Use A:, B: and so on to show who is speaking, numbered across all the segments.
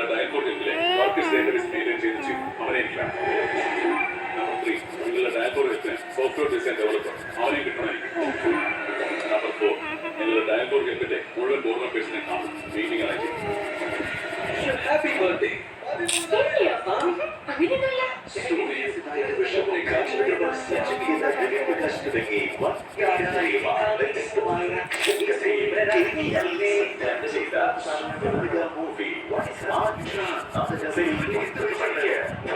A: നിങ്ങളുടെ ഡയൽകോഡ് ലിങ്കിലെ workers database maintain ചെയ്ത് ചെയ്യും അവനെ എനിക്ക് വേണം. നമ്പർ 3 നിങ്ങളുടെ ഡയൽകോഡ് ലിങ്കിലെ സോഫ്റ്റ്വെയർ ഡിസൈൻ ഡെവലപ്പർ അവനെ കിട്ടണമെങ്കിൽ. നമ്പർ 4 നിങ്ങളുടെ ഡയൽകോഡ് ലിങ്കിന്റെ മുഴുവൻ ബോർഡ് മെമ്പേഴ്സിനെ കാണും മീറ്റിംഗ് അറേഞ്ച് ചെയ്യും.
B: Happy birthday.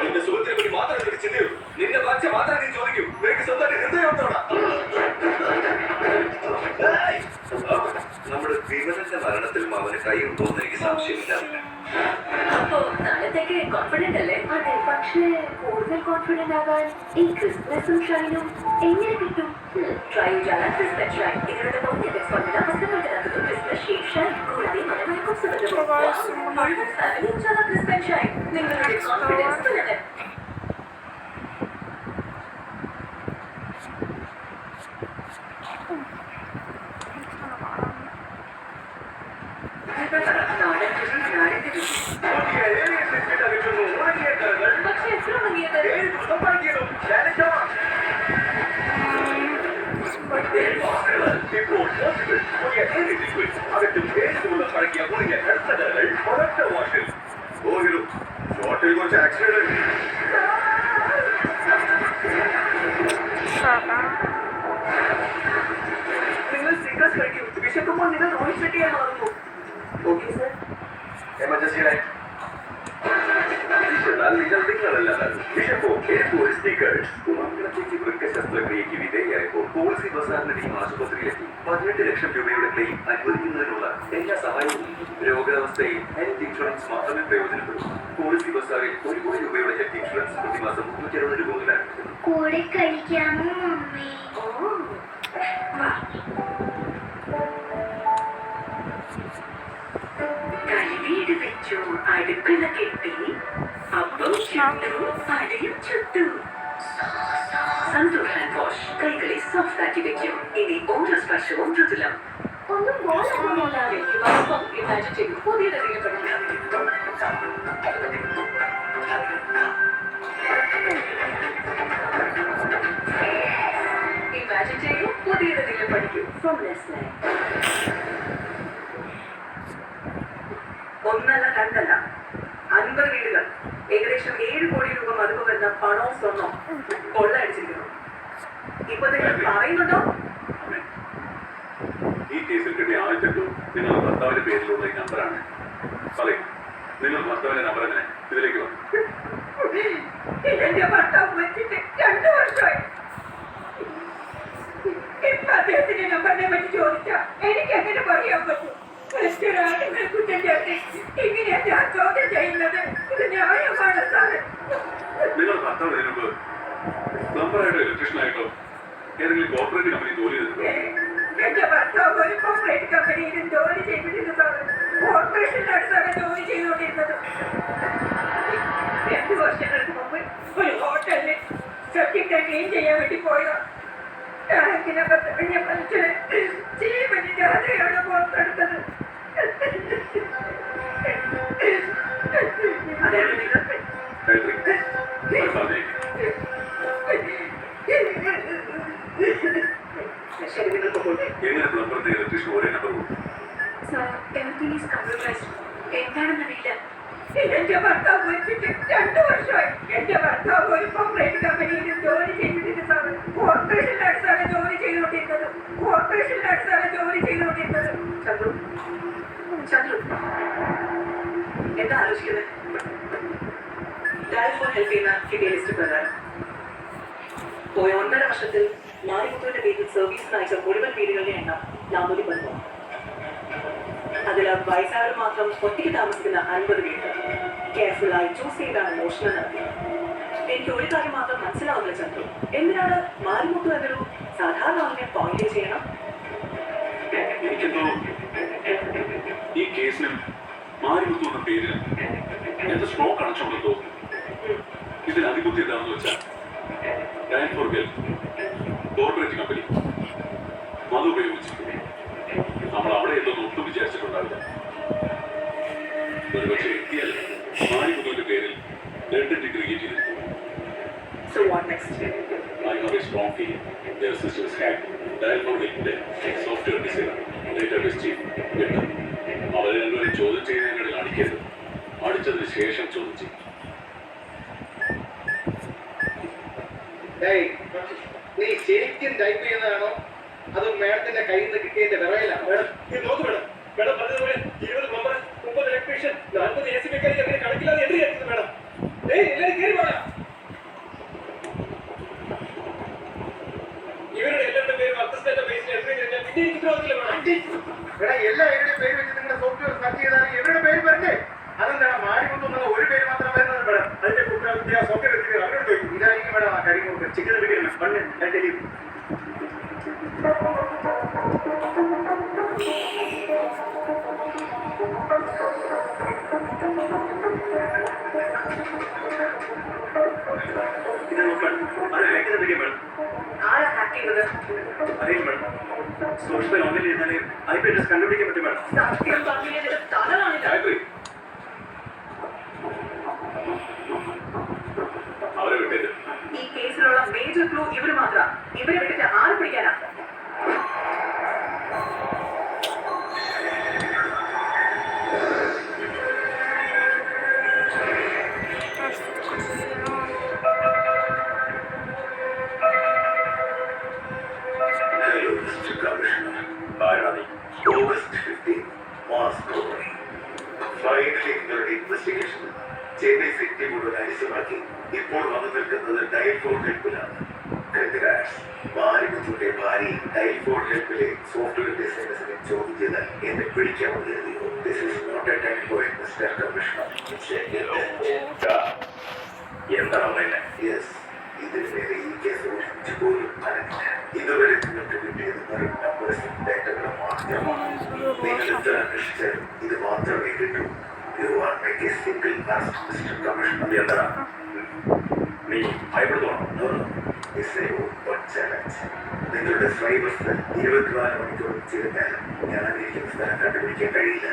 B: നിന്റെ സുഹൃത്തിനെ പറ്റി മാത്രമേ നിനക്ക് ചിന്തയുള്ളൂ. നിന്റെ ഭാഷ മാത്രമേ നീ ചോദിക്കൂ. നിനക്ക് സ്വന്തമായിട്ട് ഹൃദയത്തോടാ. നമ്മുടെ വിമലന്റെ മരണത്തിലും അവന് കൈയുണ്ടോന്ന് എനിക്ക് സംശയമില്ല.
C: അപ്പോ നാളത്തേക്ക് കോൺഫിഡന്റ് അല്ലേ? അതെ, പക്ഷേ കൂടുതൽ കോൺഫിഡന്റ് ആകാൻ ഈ ക്രിസ്മസും ഷൈനും എങ്ങനെ കിട്ടും? ട്രൈ ചെയ്യാൻ ക്രിസ്മസ് ഷൈൻ നിങ്ങളുടെ പുതിയ ഫോർമുല വസ്തുക്കളുടെ ക്രിസ്മസ് ഷേപ്പ് ഷൈൻ കൂടാതെ മനമായി മുഴുവൻ ഫാമിലി ക്രിസ്മസ് ഷൈൻ നിങ്ങളുടെ കോൺഫിഡൻസ് തുലനം. പക്ഷെ എത്ര മതിയത്?
B: കുറച്ച് ആക്സിഡന്റ് നിങ്ങൾ സിംഗേഴ്സ് കഴിക്കൂ. വിശക്കുമ്പോൾ നിങ്ങൾ റോഹിത് ഷെട്ടിയെ മാറുന്നു. Okay sir. എമർജൻസി ലൈൻ ശസ്ത്രക്രിയയ്ക്ക് വിധേയായപ്പോൾ പോളിസി ബസാറിന്റെ ടീം ആശുപത്രിയിലെത്തി 18 ലക്ഷം രൂപയുടെ ക്ലെയിം അനുവദിക്കുന്നതിനുള്ള എല്ലാ സഹായവും രോഗാവസ്ഥയിൽ ഹെൽത്ത് ഇൻഷുറൻസ് മാത്രമേ പ്രയോജനപ്പെടൂ. പോളിസി ബസാറിൽ 1 കോടി രൂപയുടെ ഹെൽത്ത് ഇൻഷുറൻസ് പ്രതിമാസം 360 രൂപ മുതൽ ആരംഭിക്കുന്നു.
D: കൂടെ കഴിക്കാമോ മമ്മി?
C: കരിവീട് വെച്ചു, അടുക്കള കെട്ടി, അപ്പം ചുട്ടു, അടയും ചുട്ടു. സന്തോഷ് ഹാൻഡ് വാഷ് കൈകളെ സോഫ്റ്റ് ആക്കി വെക്കും. ഇനി ഓരോ സ്പർശവും മൃദുലം.
D: ഒന്നും
C: ഇമാജിൻ ചെയ്തു പുതിയതെങ്കിലും ഇമാജിൻ ചെയ്യൂ പുതിയതെങ്കിലും പഠിക്കൂ. From Nestle. ഒന്നല്ല രണ്ടല്ല 50 വീടുകൾ, ഏകദേശം 7 കോടി രൂപ മതിപ്പ് വരുന്ന പണവും സ്വർണം കൊള്ളയടിച്ചിരിക്കുന്നു. ഇപ്പൊ നിങ്ങൾ പറയുന്നുണ്ടോ?
A: ഈ കേസിൽ കിട്ടിയ ആദ്യത്തെ ക്ലൂ നിങ്ങളുടെ ഭർത്താവിന്റെ പേരിലുള്ള ഈ നമ്പറാണ്. പറയും, നിങ്ങൾ ഭർത്താവിന്റെ നമ്പർ എങ്ങനെ ഇതിലേക്ക് വന്നു?
C: എന്റെ ഭർത്താവ് വെച്ചിട്ട് 2 വർഷമായി. ഇപ്പൊ അദ്ദേഹത്തിന്റെ നമ്പറിനെ പറ്റി ചോദിച്ചാ എനിക്ക് എങ്ങനെ പറയാൻ പറ്റും? ഇങ്ങനെയാ ഞാൻ ചോദ്യം ചെയ്യുന്നത്. ഇത് ന്യായമാണ് സാറ്.
A: നിങ്ങൾ ഭർത്താവ് ഇതിനു മുമ്പ് പ്ലംബറായിട്ടോ ഇലക്ട്രീഷ്യനായിട്ടോ ഏതെങ്കിലും കോർപ്പറേറ്റ് കമ്പനി ജോലി ചെയ്തിട്ടുണ്ടോ?
C: എന്റെ ഭർത്താവ് ഒരു കോർപ്പറേറ്റ് കമ്പനിയിലും ജോലി ചെയ്തിരുന്നതാണ്. കോർപ്പറേഷനിലാണ് ജോലി ചെയ്തുകൊണ്ടിരുന്നത്. 2 വർഷങ്ങൾക്ക് മുമ്പ് ഒരു ഹോട്ടലിൽ സെപ്റ്റിക് ടാങ്ക് ക്ലീൻ ചെയ്യാൻ വേണ്ടി പോയതാ. ടാങ്കിനകത്ത് കഴിഞ്ഞ മനുഷ്യനെ ജീവനില്ലാതെയാണ് പുറത്തെടുത്തത്.
A: എങ്ങനെ പ്ലംബറിന്റെ ഇലക്ട്രീഷ്യൻ ഒരേ നമ്പർ കൊടുത്തു?
C: എന്താണെന്നറിയില്ല. എന്റെ ഭർത്താവ് വെച്ചിട്ട് 2 വർഷമായി. എന്റെ ഭർത്താവ് ഒരു കോർപ്പറേറ്റ് കമ്പനിയിലും ജോലി ചെയ്തിരുന്നതാണ്. കോർപ്പറേഷനിലാണ് ജോലി ചെയ്തുകൊണ്ടിരുന്നത്. ചന്ദ്രു ചന്ദ്രു എന്താ ആലോചിക്കുന്നത്? ഡയൽ ഫോൺ ഹെൽപ്പ് ചെയ്യുന്ന കിട്ടിയ ലിസ്റ്റ് പ്രകാരം പോയ 1.5 വർഷത്തിൽ മാരിമുത്തുവിന്റെ പേരിൽ സർവീസ് നയിച്ച മുഴുവൻ വീടുകളുടെ എണ്ണം 410. അതിൽ വയസ്സായവർ മാത്രം ഒറ്റയ്ക്ക് താമസിക്കുന്ന 50 വീട് കെയർഫുള്ളായി ചൂസ് ചെയ്താണ് മോഷണം നടത്തിയത്. എനിക്ക് ഒരു കാര്യം മാത്രം മനസ്സിലാവുന്നില്ല ചന്ദ്രു, എന്തിനാണ് മാരിമുത്തു എന്നൊരു സാധാരണ ആളിനെ പോയിന്റ് ചെയ്യണം?
A: എനിക്കെന്തോ ഈ കേസിനും മാരിമുത്തു എന്ന പേരിന് എന്താ സ്ട്രോങ് കണക്ഷൻ ഉണ്ടെന്ന് തോന്നുന്നു. ഇതിൽ അതിബുദ്ധി എന്താണെന്ന് വെച്ചാൽ ഡയൻ ഫോർ വെൽത്ത് കോർപ്പറേറ്റ് കമ്പനി അത് ഉപയോഗിച്ച് നമ്മൾ അവിടെ എന്തോന്ന് ഒട്ടും വിചാരിച്ചിട്ടുണ്ടാവില്ല. ഒരുപക്ഷെ എത്തിയല്ല ലണ്ടനിൽ ക്രിയേറ്റ് ചെയ്തിരുന്നു.
C: So what next?
A: I have a strong feeling their system is hacked. Dialog ന്റെ സോഫ്റ്റ്വെയർ ഡിസൈനർ, ഡേറ്റാബേസ് ചീഫ് എന്ന് അവരെ രണ്ടുപേരും ചോദ്യം ചെയ്യുന്നതിനിടയിൽ അടിക്കരുത്. അടിച്ചതിന് ശേഷം ചോദ്യം ചെയ്യും.
E: നീ ശരിക്കും ടൈപ്പ് ചെയ്യുന്നതാണോ അതോ മേഡത്തിന്റെ കയ്യിൽ നിന്ന് കിട്ടിയതിന്റെ വിറയിലാണ്? മേഡം ഇത് നോക്ക് മേഡം. മേഡം പറഞ്ഞതുപോലെ 20 മെമ്പർ 30 ഇലക്ട്രീഷ്യൻ 40 AC മെക്കാനിക് അങ്ങനെ കണക്കില്ലാതെ എൻട്രി ആയിരുന്നു മേഡം. എല്ലാവരും കയറി പോരാ. ഇവരുടെ എല്ലാവരുടെ പേര് അർത്ഥസ്ഥ ബേസിൽ എൻട്രി ചെയ്താൽ പിന്നെ എനിക്ക് ഉത്തരവാദിക്കില്ല മേഡം. എല്ലാവരുടെയും പേര് വെച്ച് നിങ്ങളുടെ സോഫ്റ്റ്വെയർ സെർച്ച് ചെയ്താൽ ഇവരുടെ പേര് വരണ്ടേ? അതെന്താണ് മാറിക്കൊണ്ടുവന്നത് ഒരു പേര് മാത്രം വരുന്നത് മേഡം? അതിന്റെ കുട്ടികൾ സോഫ്റ്റ്വെയർ എത്തിയത് അവരോട് ചോദിക്കും. ഇതായിരിക്കും മേഡം ആ കാര്യം നോക്കുക. ചിക്കൻ പിടിക്കണം പണ്ട് ഞാൻ തെളിയും. ഇത് നോക്കണം. അത് ഹാക്ക് ചെയ്തിരിക്കും മേഡം.
C: ആരാ ഹാക്ക് ചെയ്തത്?
E: അറിയില്ല മേഡം. സോഷ്യൽ ഓൺലൈൻ ചെയ്താൽ IP അഡ്രസ് കണ്ടുപിടിക്കാൻ പറ്റും മേഡം.
C: സത്യം പറഞ്ഞിട്ട് തല കാണില്ല.
A: ഗായത്രി, അവരെ വിട്ടേത്.
C: ഈ കേസിലുള്ള മേജർ ക്ലൂ ഇവര് മാത്രം. ഇവരെ വിട്ടിട്ട് ആര് പിടിക്കാനാ?
B: August 15, Moscow. Finally, നിങ്ങളുടെ ഇൻവെസ്റ്റിഗേഷൻ ചെന്നൈ സിറ്റി മുഴുവൻ അരിശമാക്കി ഇപ്പോൾ വന്നു നിൽക്കുന്നത് ഡയൽഫോൺ ഹെൽപ്പിലാണ്. മാരിമുത്തുവിന്റെ ഭാര്യയും ഡയൽഫോൺ ഹെൽപ്പിലെ സോഫ്റ്റ്വെയർ ഡിസൈനേഴ്സിനെ ചോദ്യം ചെയ്താൽ എന്നെ പിടിക്കാമെന്ന് കരുതിയോ? This is not a time point mister commissioner. എന്താണ് യെസ്, ഇതിന് മേലെ ഈ കേസ് ഒഴിച്ചു പോലും അറിയില്ല. ഇതുവരെ നിങ്ങൾക്ക് കിട്ടിയത് വെറും നമ്പേഴ്സും ഡേറ്റകളും മാത്രമാണ്. നിങ്ങൾ എത്ര അന്വേഷിച്ചാലും ഇത് മാത്രമേ കിട്ടൂ. You are make A single last mister commissioner. എന്താ നീ ഭയപ്പെടുത്തണോ? ചാലഞ്ച്. നിങ്ങളുടെ സൈബർ സെൽ 24 മണിക്കൂർ ചെയ്താലും ഞാനിരിക്കുന്ന സ്ഥലം കണ്ടുപിടിക്കാൻ കഴിയില്ല.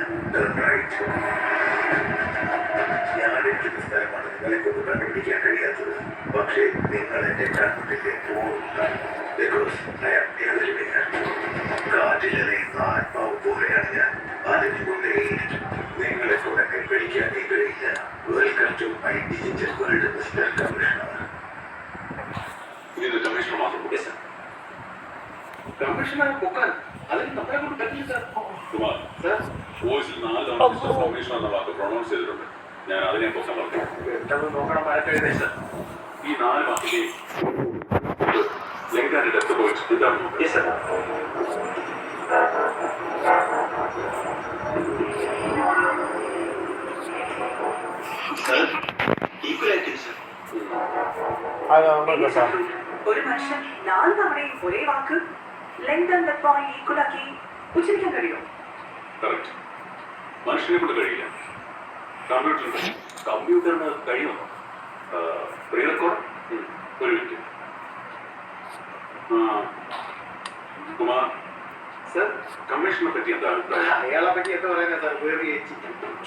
B: ഞാനിരിക്കുന്ന സ്ഥലമാണ് നിങ്ങളെ കൊണ്ട് കണ്ടുപിടിക്കാൻ കഴിയാത്തത്. പക്ഷേ നിങ്ങൾ എന്റെ കൺമുട്ടിലെ കാറ്റിലറിയുന്ന ആത്മാവ് പോലെയാണ് ഞാൻ. അലഞ്ഞുകൊണ്ടേയിരിക്കും. നിങ്ങളെ കൊണ്ട് പിടിക്കാൻ കഴിയില്ല. Welcome to my digital world mister commissioner.
A: ഇത് കമ്മീഷണർ മാത്രം.
E: കമ്മീഷണറെ പൊക്കാൻ അതിന് നമ്മളെ കൊണ്ട് പറ്റില്ല സാർ.
A: കുമാർ, വോയിസിൽ 4 തവണ മിസ്റ്റർ കമ്മീഷണർ എന്ന വാക്ക് പ്രൊണൗൺസ് ചെയ്തിട്ടുണ്ട്. ഞാൻ അതിനെ പൊക്കാൻ പറഞ്ഞു.
E: പെട്ടെന്ന് നോക്കണം മഴക്കഴിഞ്ഞ സാർ.
A: ഈ 4 വാക്കിന്റെയും ലങ്കാന്റെ ഡെപ്ത് പോയിന്റ് എന്താണെന്ന് നോക്കാം.
E: Yes sir. സാർ ഈക്വലായിട്ട് സാർ.
C: ഒരു മനുഷ്യൻ 4 തവണയും ഒരേ വാക്ക് ലെങ്ത് ആൻഡ് പോയിന്റ് ഈക്വലാക്കി ഉച്ചരിക്കാൻ കഴിയും.
A: കറക്റ്റ്. മനുഷ്യനെ കൊണ്ട് കഴിയില്ല. കമ്പ്യൂട്ടറിന് കഴിയുമോ? പ്രീ റെക്കോർഡ് ഒരു മിനിറ്റ്. കുമാർ
E: സാർ
A: കമ്മീഷനെ പറ്റി എന്താ അഭിപ്രായം?
E: അയാളെ പറ്റി എന്താ പറയുന്നത് സാർ? വേറെ ചേച്ചി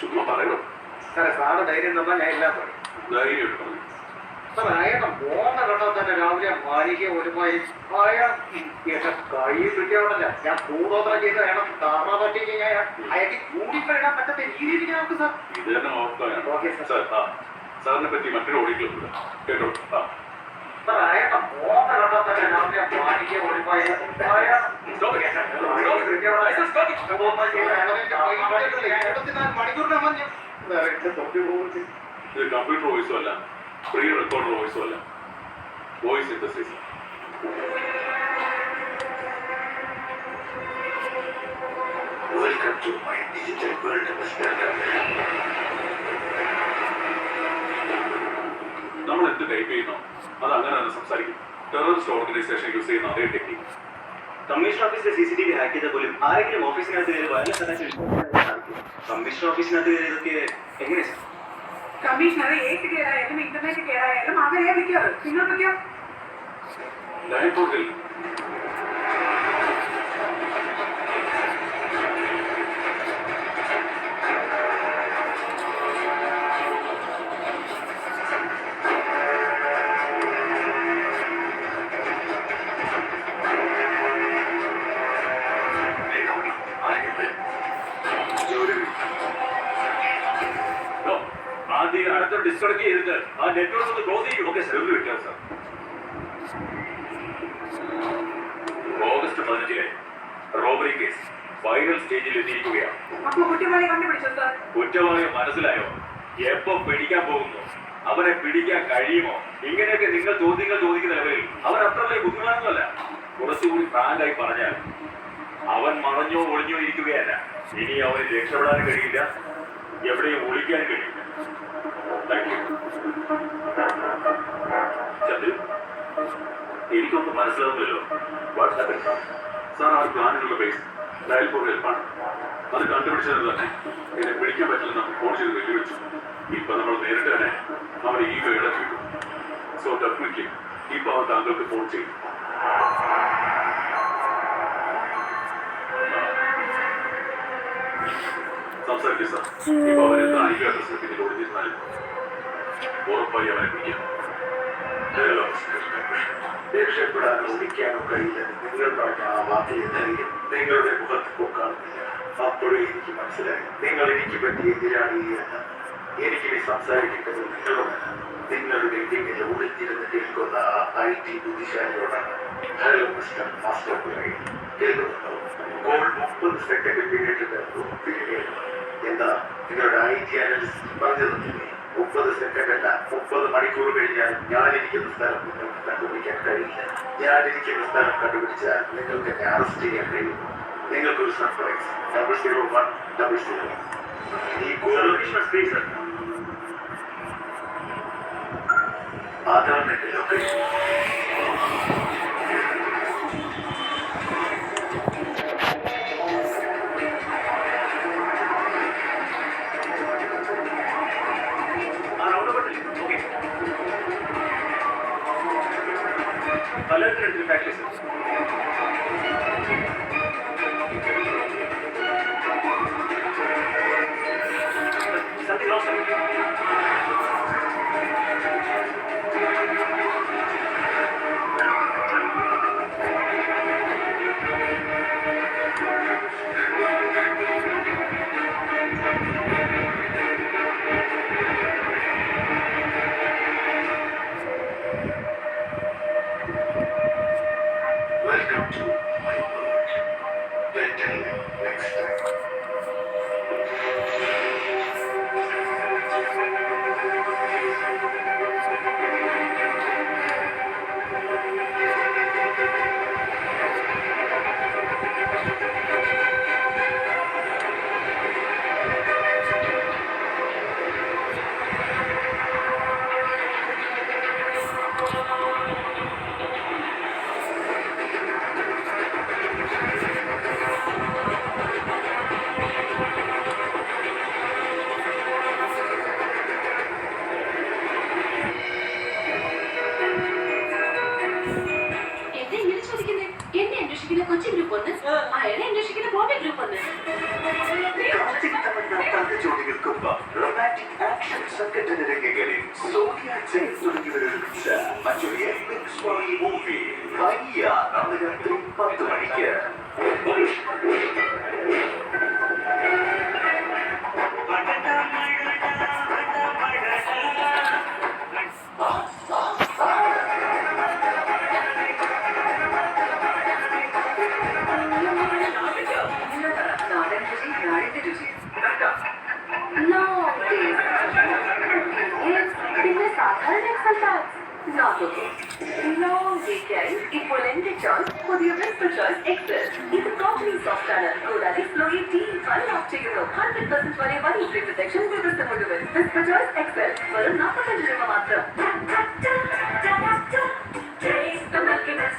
A: ചുമ്മാ പറയണം.
E: സാറേ സാറ് ധൈര്യം തന്നാൽ ഞാൻ എല്ലാം പറയും.
A: ധൈര്യമായിട്ട് പറഞ്ഞു.
E: സാർ അയാളുടെ പോകുന്ന കണ്ടാൽ തന്നെ രാവിലെ ഭാര്യയ്ക്ക് ഒരുമായി അയാൾ എന്റെ കൈ കിട്ടിയോണ്ടല്ല ഞാൻ കൂടോത്ര ചെയ്ത് അയാളെ താറ പറ്റി കഴിഞ്ഞാൽ അയാൾക്ക് കൂടിക്കഴിയാൻ പറ്റാത്ത രീതിയിൽ ഞങ്ങൾക്ക് സാർ.
A: ഇത് തന്നെ ഓഫാണ്.
E: ഓക്കെ
A: സാർ, സാറിനെ പറ്റി മറ്റൊരു ഓഡിറ്റിലുണ്ട് കേട്ടോ.
E: സാർ അയാളുടെ പോകുന്ന കണ്ടാൽ തന്നെ രാവിലെ ഭാര്യയ്ക്ക് ഒരുമായി അയാൾ മണിക്കൂറിനാണ് തൊപ്പി പോകുന്നത്.
A: ഇത് കമ്പ്യൂട്ടർ വോയിസും അല്ല, പ്രീ റെക്കോർഡ് വോയിസും അല്ല, voice synthesis.
B: Welcome to my digital world mister commissioner.
A: നമ്മൾ എന്ത് ടൈപ്പ് ചെയ്യുന്നോ അത് അങ്ങനെ തന്നെ സംസാരിക്കും. ടെററിസ്റ്റ് ഓർഗനൈസേഷൻ യൂസ് ചെയ്യുന്ന അതേ ടെക്നിക്ക്.
E: കമ്മീഷൻ ഓഫീസിലെ CCTV ഹാക്ക് ചെയ്ത പോലും ആരെങ്കിലും ഓഫീസിനകത്ത് കയറി വയലൻസ് അറ്റാക്ക് കമ്മീഷൻ ഓഫീസിനകത്ത് കയറിയതൊക്കെ എങ്ങനെ സാർ?
C: കമ്മീഷണർ AC കേടായാലും ഇന്റർനെറ്റ് കേടായാലും അവരെ വിളിക്കാറ്. നിങ്ങൾ വിളിക്കാം.
A: ഡയൽഫോണിൽ ഡിസ്കണക്ട് ചെയ്തിട്ട് ആ നെറ്റ്വർക്ക് ഒന്ന് ക്ലോസ് ചെയ്യും. ഓക്കെ സാർ, വിട്ടാ sir. August 15 robbery case final സ്റ്റേജിൽ എത്തിയിരിക്കുകയാണ്.
C: അപ്പൊ കുറ്റവാളി കണ്ടുപിടിച്ചോ സാർ?
A: കുറ്റവാളിയെ മനസ്സിലായോ? എപ്പോ പിടിക്കാൻ പോകുന്നു, അവനെ പിടിക്കാൻ കഴിയുമോ? ഇങ്ങനെയൊക്കെ നിങ്ങൾ ചോദ്യങ്ങൾ ചോദിക്കുന്ന ലെവലിൽ അവൻ അത്ര വലിയ ബുദ്ധിമാനൊന്നുമല്ല. കുറച്ചുകൂടി ഫ്രാങ്കായി പറഞ്ഞാൽ അവൻ മറഞ്ഞോ ഒളിഞ്ഞോ ഇരിക്കുകയല്ല. ഇനി അവന് രക്ഷപ്പെടാനും കഴിയില്ല, എവിടെയും ഒളിക്കാനും കഴിയില്ല. ചന്ദ്രു, എനിക്കൊന്നും മനസ്സിലാവുന്നില്ലല്ലോ. വാട്സാപ്പിൽ സാർ ആ പ്ലാനിനുള്ള ബേസ് ഡയൽ ഫോർ ഹെൽപ്പാണ്. അത് കണ്ടുപിടിച്ചത് തന്നെ എന്നെ പിടിക്കാൻ പറ്റില്ലെന്ന് ഫോൺ ചെയ്ത് വെല്ലുവിളിച്ചു. ഇപ്പൊ നമ്മൾ നേരിട്ട് തന്നെ അവരെ ഈഗോ ഇടക്കിട്ടു. സോ ഡെഫിനറ്റ്ലി ഇപ്പൊ അവൻ താങ്കൾക്ക് ഫോൺ ചെയ്യും. സംസാരിക്കും സാർ. ഇപ്പൊ അവൻ എന്താ ഐ അഡ്രസ് പിന്നിൽ ഒളിഞ്ഞിരുന്നാലും ഉറപ്പായി അവനെ പിടിക്കാം.
B: രക്ഷപ്പെടാനോ ഓടിക്കാനോ കഴിയില്ലെന്ന് നിങ്ങൾ പറഞ്ഞ ആ വാക്കിലെ ധൈര്യം നിങ്ങളുടെ മുഖത്ത് കാണുന്നില്ല. അപ്പോഴേ എനിക്ക് മനസ്സിലായി നിങ്ങൾ എനിക്ക് പറ്റിയ എതിരാളിയെന്ന്. എനിക്കിനി സംസാരിക്കേണ്ടത് നിങ്ങളോടല്ല, നിങ്ങളുടെ പിന്നിൽ ഒളിഞ്ഞിരുന്ന് കേൾക്കുന്ന ആ IT ബുദ്ധിശാലിയോടാണ്. ഹലോ മിസ്റ്റർ മാസ്റ്റർ പുരായി, കേൾക്കുന്നുണ്ടോ? കോൾ 30 സെക്കൻഡ് പിന്നിട്ടിട്ട് എന്താ നിങ്ങളുടെ IT അനലിസ്റ്റ് പറഞ്ഞു തന്നില്ലേ? 30 സെക്കൻഡ് അല്ല, 30 മണിക്കൂർ കഴിഞ്ഞാൽ ഞാനിരിക്കുന്ന സ്ഥലം നിങ്ങൾക്ക് കണ്ടുപിടിക്കാൻ കഴിയില്ല. ഞാനിരിക്കുന്ന സ്ഥലം കണ്ടുപിടിച്ചാൽ നിങ്ങൾക്ക് എന്നെ അറസ്റ്റ് ചെയ്യാൻ കഴിയും. നിങ്ങൾക്കൊരു സർപ്രൈസ്. 00100. ഈ അതാണ് എന്റെ ലൊക്കേഷൻ.
A: പലതരത്തിലുള്ള factories something else.
B: Welcome to my world. We'll tell you next time.
F: Kochi group ഒന്ന്, അയാളെ അന്വേഷിക്കുന്ന ബോംബെ ഗ്രൂപ്പ് ഒന്ന്.
B: ജോലികൾക്കൊപ്പം റൊമാൻറ്റിക് ആക്ഷൻ സംഘടന രംഗങ്ങളിൽ സോണിയ ജെയിൻ തുടങ്ങിയവരൊരുമിച്ച മറ്റൊരു എപ്പിക് സ്റ്റോറി മൂവി ഭയ്യ നാളെ രാത്രി 10 മണിക്ക്.
F: Not okay. Long weekend, ഇപ്പോൾ എന്റെ ചോയ്സ് പുതിയ വിസ്പർ ചോയ്സ് എക്സൽ. ഇത് പ്രോട്ടീൻ സോഫ്റ്റ് ആണ്, കൂടാതെ സ്ലോയി D5 ലോക്ക് ചെയ്യുന്നു. 100% വരെ വൈൽ ഫ്രീ പ്രൊട്ടക്ഷൻ ദിവസം മുഴുവൻ. വിസ്പർ ചോയ്സ് എക്സൽ വെറും 45 രൂപ മാത്രം. Taste the milkiness.